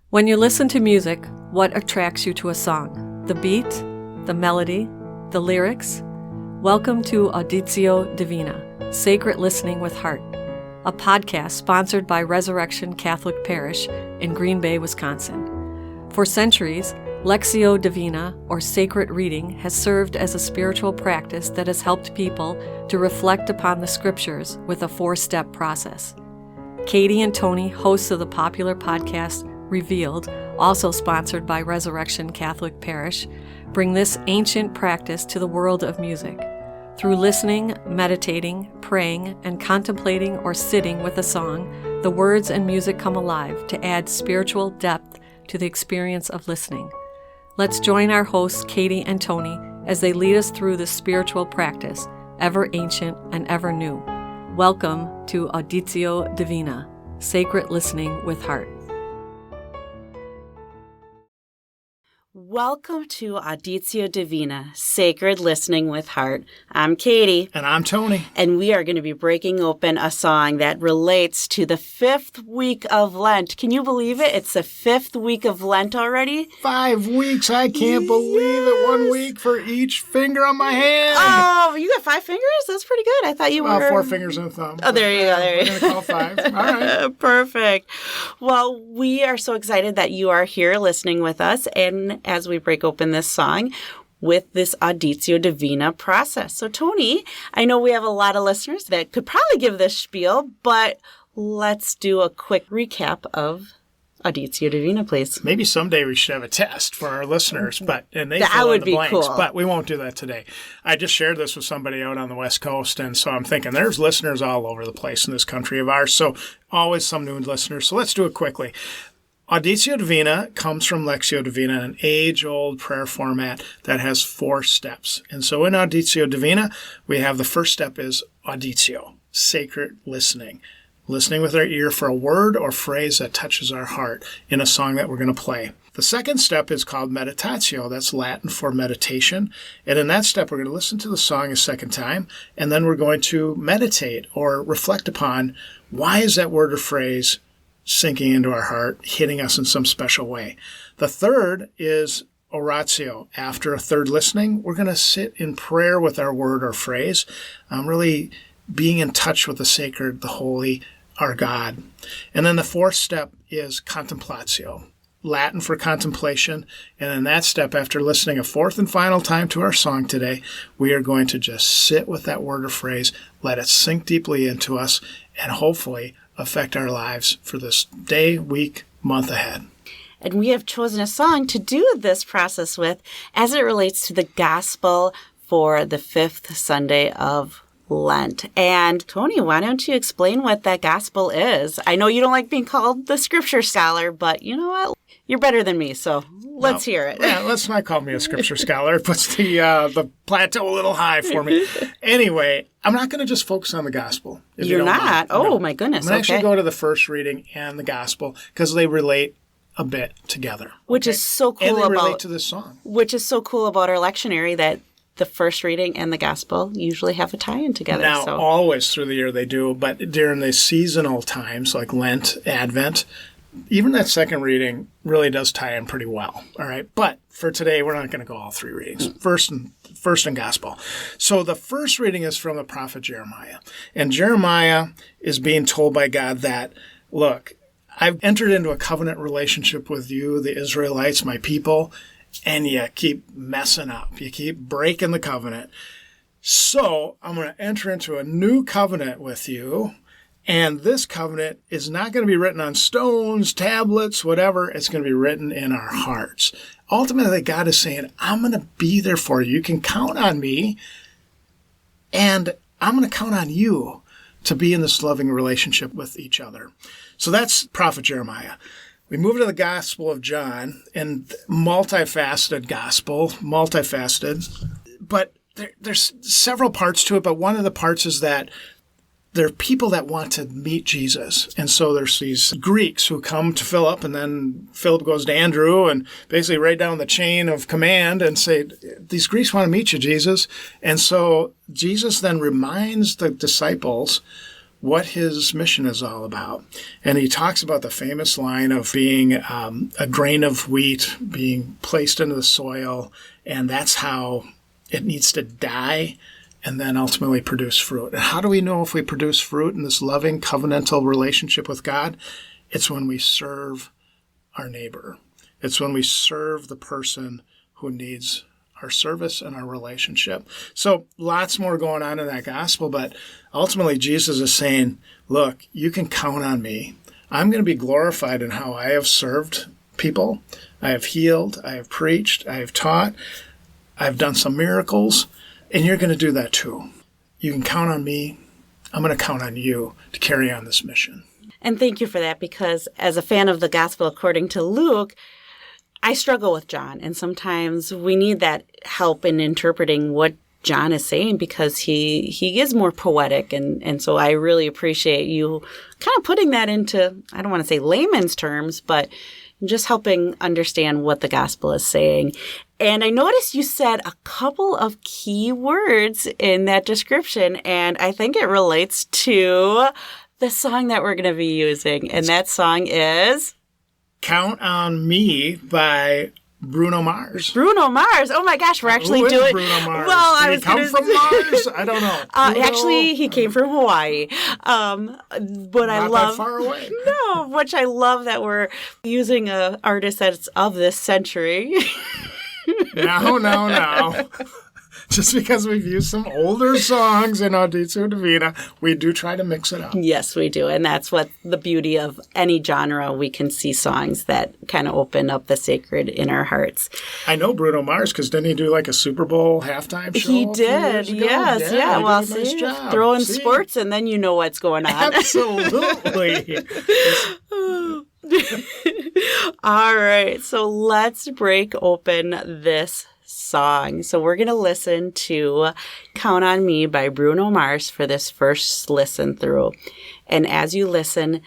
When you listen to music, what attracts you to a song? The beat, the melody, the lyrics? Welcome to Auditio Divina, Sacred Listening with Heart, a podcast sponsored by Resurrection Catholic Parish in Green Bay, Wisconsin. For centuries, Lectio Divina, or sacred reading, has served as a spiritual practice that has helped people to reflect upon the scriptures with a four-step process. Katie and Tony, hosts of the popular podcast Revealed, also sponsored by Resurrection Catholic Parish, bring this ancient practice to the world of music. Through listening, meditating, praying, and contemplating or sitting with a song, the words and music come alive to add spiritual depth to the experience of listening. Let's join our hosts, Katie and Tony, as they lead us through this spiritual practice, ever ancient and ever new. Welcome to Auditio Divina, Sacred Listening with Heart. Welcome to Auditio Divina, Sacred Listening with Heart. I'm Katie. And I'm Tony. And we are going to be breaking open a song that relates to the fifth week of Lent. Can you believe it? It's the fifth week of Lent already. 5 weeks. I can't believe it. 1 week for each finger on my hand. Oh, you got 5 fingers? That's pretty good. I thought you were... 4 fingers and a thumb. Oh, there you go. We're going to call 5. All right. Perfect. Well, we are so excited that you are here listening with us. And as we break open this song with this Auditio Divina process. So, Tony, I know we have a lot of listeners that could probably give this spiel, but let's do a quick recap of Auditio Divina, please. Maybe someday we should have a test for our listeners, and they that fill would in the be blanks, cool. But we won't do that today. I just shared this with somebody out on the West Coast, and so I'm thinking there's listeners all over the place in this country of ours, so always some new listeners. So let's do it quickly. Auditio Divina comes from Lectio Divina, an age-old prayer format that has 4 steps. And so in Auditio Divina, we have the first step is auditio, sacred listening. Listening with our ear for a word or phrase that touches our heart in a song that we're going to play. The second step is called meditatio. That's Latin for meditation. And in that step, we're going to listen to the song a second time, and then we're going to meditate or reflect upon why is that word or phrase sinking into our heart, hitting us in some special way. The third is oratio. After a third listening, we're going to sit in prayer with our word or phrase, really being in touch with the sacred, the holy, our God. And then the fourth step is contemplatio, Latin for contemplation. And in that step, after listening a fourth and final time to our song today, we are going to just sit with that word or phrase, let it sink deeply into us, and hopefully affect our lives for this day, week, month ahead. And we have chosen a song to do this process with as it relates to the gospel for the fifth Sunday of Lent. And Tony, why don't you explain what that gospel is? I know you don't like being called the scripture scholar, but you know what? You're better than me, so let's hear it. Yeah, let's not call me a scripture scholar. It puts the plateau a little high for me. Anyway, I'm not going to just focus on the gospel. You're not? Oh, no. My goodness. I'm going to actually go to the first reading and the gospel because they relate a bit together. Which is so cool and they relate to this song. Which is so cool about our lectionary that the first reading and the gospel usually have a tie-in together. Now, always through the year they do, but during the seasonal times like Lent, Advent, even that second reading really does tie in pretty well. All right. But for today, we're not going to go all 3 readings. First and gospel. So the first reading is from the prophet Jeremiah. And Jeremiah is being told by God that, look, I've entered into a covenant relationship with you, the Israelites, my people, and you keep messing up. You keep breaking the covenant. So I'm going to enter into a new covenant with you. And this covenant is not going to be written on stones, tablets, whatever. It's going to be written in our hearts. Ultimately, God is saying, I'm going to be there for you. You can count on me. And I'm going to count on you to be in this loving relationship with each other. So that's Prophet Jeremiah. We move to the Gospel of John, and multifaceted gospel, But there's several parts to it, but one of the parts is that there are people that want to meet Jesus. And so there's these Greeks who come to Philip, and then Philip goes to Andrew and basically right down the chain of command and say, these Greeks want to meet you, Jesus. And so Jesus then reminds the disciples what his mission is all about. And he talks about the famous line of being a grain of wheat being placed into the soil, and that's how it needs to die and then ultimately produce fruit. And how do we know if we produce fruit in this loving covenantal relationship with God? It's when we serve our neighbor. It's when we serve the person who needs our service and our relationship. So lots more going on in that gospel, but ultimately Jesus is saying, look, you can count on me. I'm going to be glorified in how I have served people. I have healed, I have preached, I have taught, I've done some miracles, and you're going to do that too. You can count on me. I'm going to count on you to carry on this mission. And thank you for that, because as a fan of the gospel according to Luke, I struggle with John, and sometimes we need that help in interpreting what John is saying, because he is more poetic, and so I really appreciate you kind of putting that into, I don't want to say layman's terms, but just helping understand what the gospel is saying. And I noticed you said a couple of key words in that description, and I think it relates to the song that we're going to be using, and that song is Count on Me by Bruno Mars. Bruno Mars. Oh my gosh, we're actually Who is doing Bruno Mars? Well, Did he come from Mars? I don't know. Actually, he came from Hawaii. But Not I love that far away. No, which I love that we're using an artist that's of this century. No. Just because we've used some older songs in Auditio Divina, we do try to mix it up. Yes, we do. And that's what the beauty of any genre. We can see songs that kind of open up the sacred in our hearts. I know Bruno Mars, because didn't he do like a Super Bowl halftime show? He did, yes. Yeah. Well, he did a nice job. Throw in sports and then you know what's going on. Absolutely. All right. So let's break open this song. So we're going to listen to Count on Me by Bruno Mars for this first listen through. And as you listen,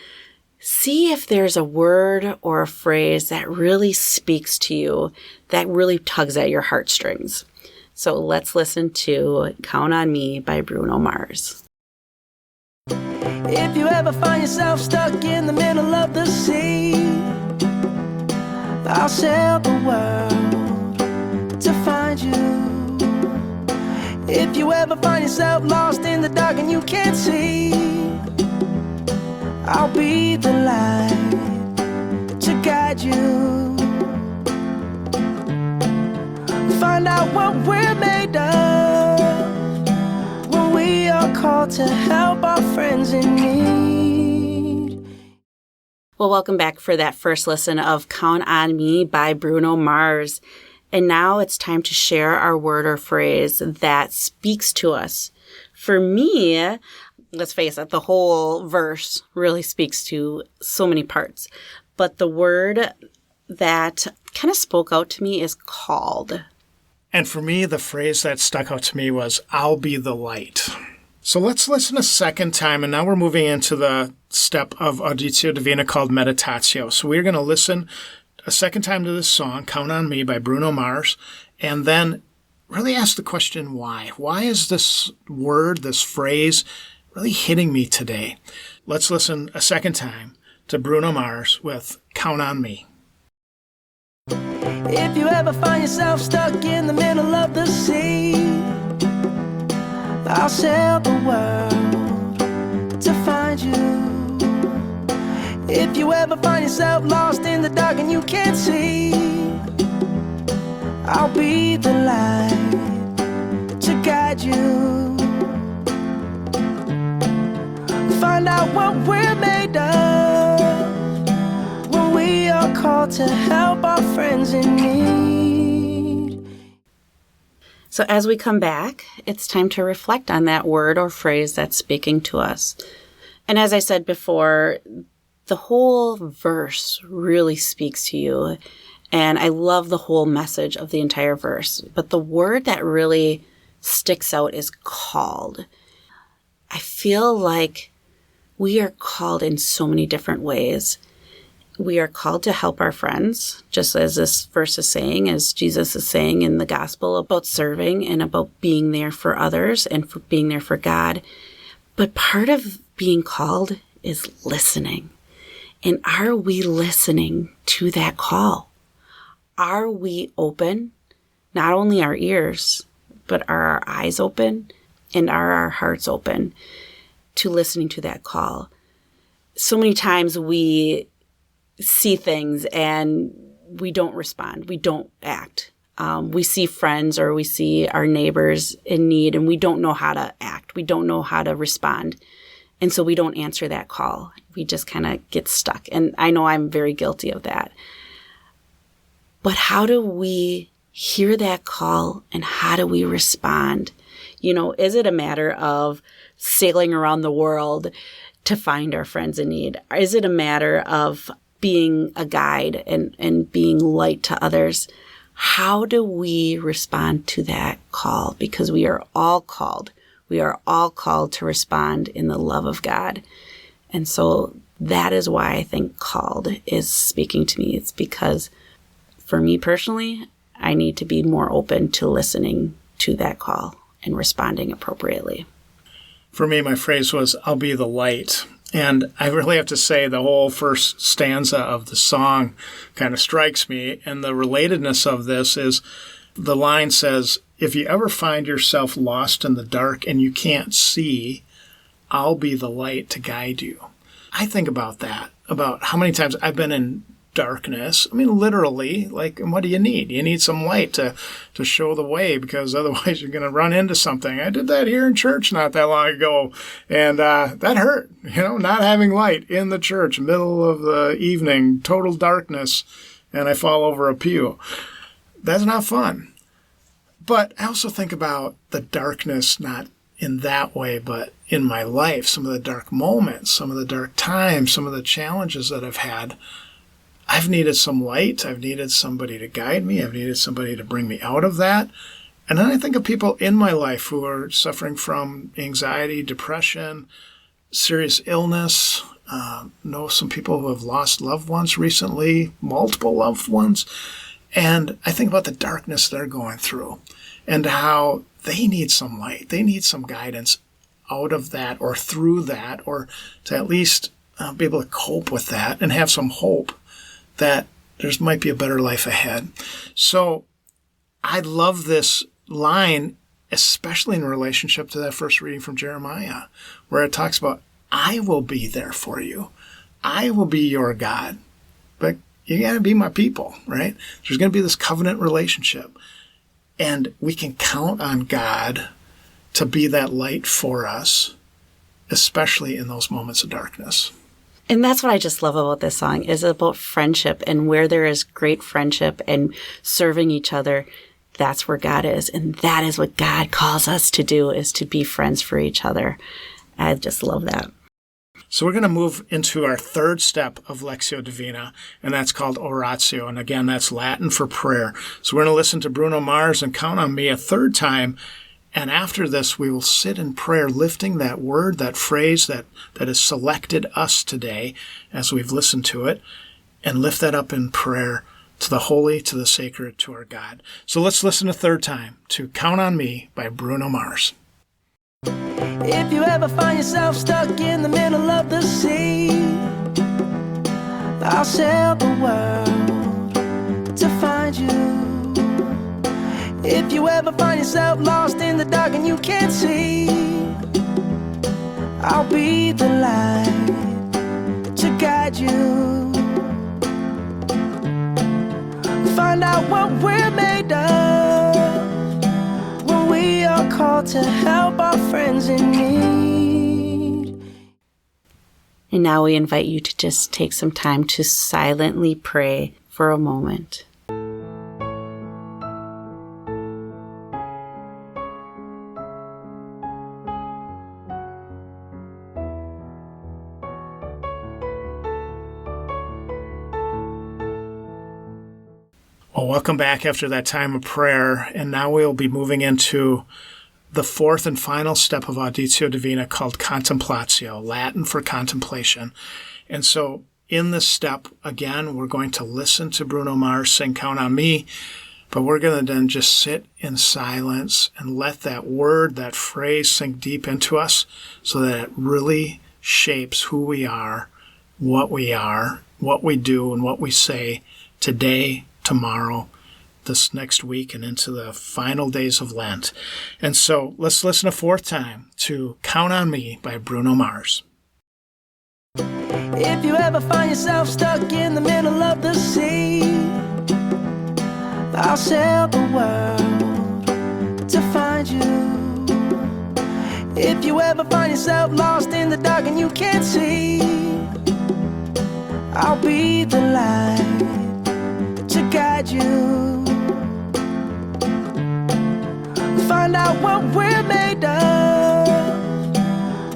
see if there's a word or a phrase that really speaks to you, that really tugs at your heartstrings. So let's listen to Count on Me by Bruno Mars. If you ever find yourself stuck in the middle of the sea, I'll sail the world to find you. If you ever find yourself lost in the dark and you can't see, I'll be the light to guide you. Find out what we're made of when we are called to help our friends in need. Well, welcome back for that first listen of Count on Me by Bruno Mars. And now it's time to share our word or phrase that speaks to us. For me, let's face it, the whole verse really speaks to so many parts. But the word that kind of spoke out to me is called. And for me, the phrase that stuck out to me was, I'll be the light. So let's listen a second time, and now we're moving into the step of Auditio Divina called Meditatio. So we're going to listen a second time to this song, Count on Me by Bruno Mars, and then really ask the question, why? Why is this word, this phrase, really hitting me today? Let's listen a second time to Bruno Mars with Count on Me. If you ever find yourself stuck in the middle of the sea, I'll sail the world to find you. If you ever find yourself lost in the dark and you can't see, I'll be the light to guide you. Find out what we're made of when we are called to help our friends in need. So as we come back, it's time to reflect on that word or phrase that's speaking to us. And as I said before, the whole verse really speaks to you. And I love the whole message of the entire verse. But the word that really sticks out is called. I feel like we are called in so many different ways. We are called to help our friends, just as this verse is saying, as Jesus is saying in the gospel about serving and about being there for others and for being there for God. But part of being called is listening. And are we listening to that call? Are we open? Not only our ears, but are our eyes open and are our hearts open to listening to that call? So many times we see things and we don't respond. We don't act. We see friends or we see our neighbors in need and we don't know how to act. We don't know how to respond. And so we don't answer that call. We just kind of get stuck. And I know I'm very guilty of that. But how do we hear that call and how do we respond? Is it a matter of sailing around the world to find our friends in need? Is it a matter of being a guide and being light to others? How do we respond to that call? Because we are all called. We are all called to respond in the love of God. And so that is why I think called is speaking to me. It's because for me personally, I need to be more open to listening to that call and responding appropriately. For me, my phrase was, I'll be the light. And I really have to say the whole first stanza of the song kind of strikes me. And the relatedness of this is the line says, if you ever find yourself lost in the dark and you can't see, I'll be the light to guide you. I think about that, about how many times I've been in darkness. I mean, literally, what do you need? You need some light to show the way, because otherwise you're going to run into something. I did that here in church not that long ago, and that hurt, not having light in the church, middle of the evening, total darkness, and I fall over a pew. That's not fun. But I also think about the darkness, not in that way, but in my life, some of the dark moments, some of the dark times, some of the challenges that I've had. I've needed some light. I've needed somebody to guide me. I've needed somebody to bring me out of that. And then I think of people in my life who are suffering from anxiety, depression, serious illness. Know some people who have lost loved ones recently, multiple loved ones. And I think about the darkness they're going through and how they need some light. They need some guidance out of that or through that, or to at least be able to cope with that and have some hope that there might be a better life ahead. So I love this line, especially in relationship to that first reading from Jeremiah, where it talks about, I will be there for you. I will be your God. But you got to be my people, right? There's going to be this covenant relationship. And we can count on God to be that light for us, especially in those moments of darkness. And that's what I just love about this song, is about friendship, and where there is great friendship and serving each other, that's where God is. And that is what God calls us to do, is to be friends for each other. I just love that. So we're going to move into our third step of Lectio Divina, and that's called Oratio. And again, that's Latin for prayer. So we're going to listen to Bruno Mars and Count on Me a third time. And after this, we will sit in prayer, lifting that word, that phrase that has selected us today as we've listened to it, and lift that up in prayer to the holy, to the sacred, to our God. So let's listen a third time to Count on Me by Bruno Mars. If you ever find yourself stuck in the middle of the sea, I'll sail the world to find you. If you ever find yourself lost in the dark and you can't see, I'll be the light to guide you. Find out what we're made of when we are called to help our friends in need. And now we invite you to just take some time to silently pray for a moment. Well, welcome back after that time of prayer. And now we'll be moving into the fourth and final step of Auditio Divina, called Contemplatio, Latin for contemplation. And so in this step, again, we're going to listen to Bruno Mars sing Count on Me, but we're going to then just sit in silence and let that word, that phrase sink deep into us so that it really shapes who we are, what we do, and what we say today, tomorrow, this next week, and into the final days of Lent. And so let's listen a fourth time to Count on Me by Bruno Mars. If you ever find yourself stuck in the middle of the sea, I'll sail the world to find you. If you ever find yourself lost in the dark and you can't see, I'll be the light to guide you. Find out what we're made of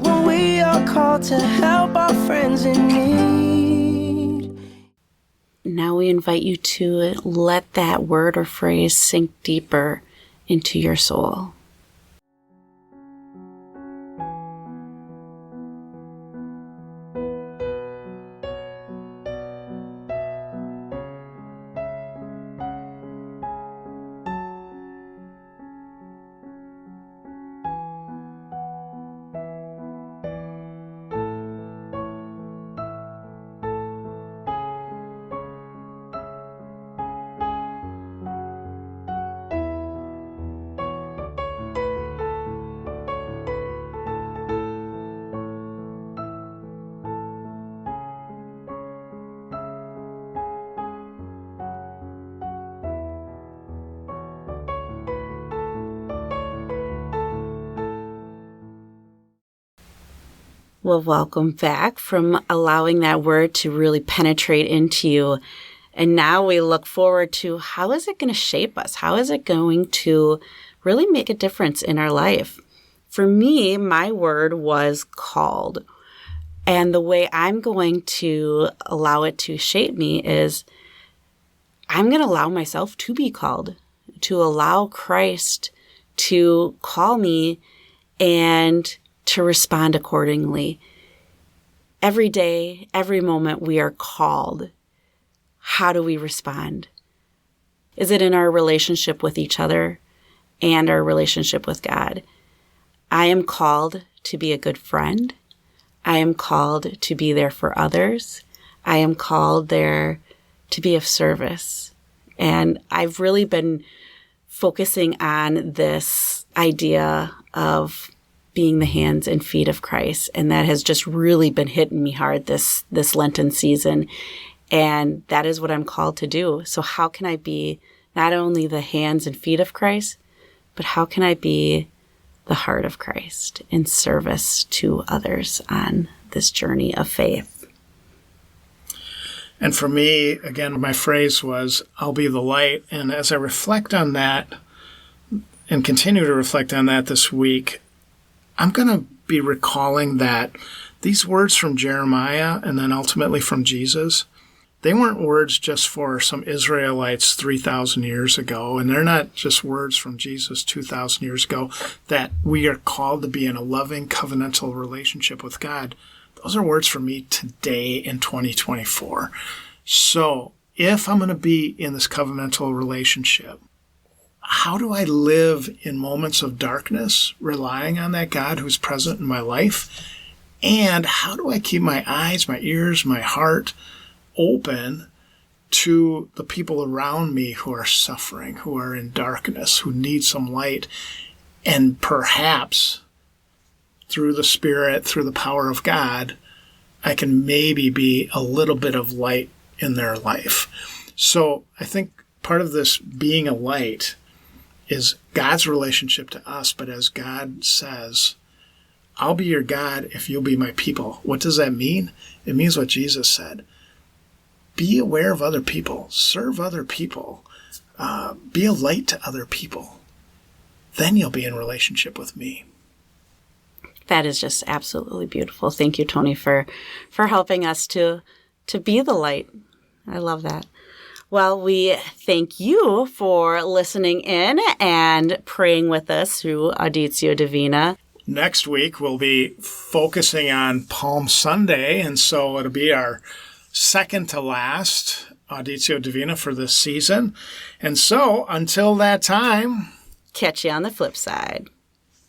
when we are called to help our friends in need. Now we invite you to let that word or phrase sink deeper into your soul. Well, welcome back from allowing that word to really penetrate into you. And now we look forward to how is it going to shape us? How is it going to really make a difference in our life? For me, my word was called. And the way I'm going to allow it to shape me is I'm going to allow myself to be called, to allow Christ to call me and to respond accordingly. Every day, every moment, we are called. How do we respond? Is it in our relationship with each other and our relationship with God? I am called to be a good friend. I am called to be there for others. I am called there to be of service. And I've really been focusing on this idea of being the hands and feet of Christ. And that has just really been hitting me hard this Lenten season. And that is what I'm called to do. So how can I be not only the hands and feet of Christ, but how can I be the heart of Christ in service to others on this journey of faith? And for me, again, my phrase was, I'll be the light. And as I reflect on that and continue to reflect on that this week, I'm going to be recalling that these words from Jeremiah and then ultimately from Jesus, they weren't words just for some Israelites 3,000 years ago, and they're not just words from Jesus 2,000 years ago, that we are called to be in a loving covenantal relationship with God. Those are words for me today in 2024. So if I'm going to be in this covenantal relationship, how do I live in moments of darkness, relying on that God who's present in my life? And how do I keep my eyes, my ears, my heart open to the people around me who are suffering, who are in darkness, who need some light? And perhaps through the Spirit, through the power of God, I can maybe be a little bit of light in their life. So I think part of this being a light is God's relationship to us, but as God says, I'll be your God if you'll be my people. What does that mean? It means what Jesus said. Be aware of other people, serve other people, be a light to other people. Then you'll be in relationship with me. That is just absolutely beautiful. Thank you, Tony, for helping us to be the light. I love that. Well, we thank you for listening in and praying with us through Auditio Divina. Next week, we'll be focusing on Palm Sunday, and so it'll be our second to last Auditio Divina for this season. And so, until that time, catch you on the flip side.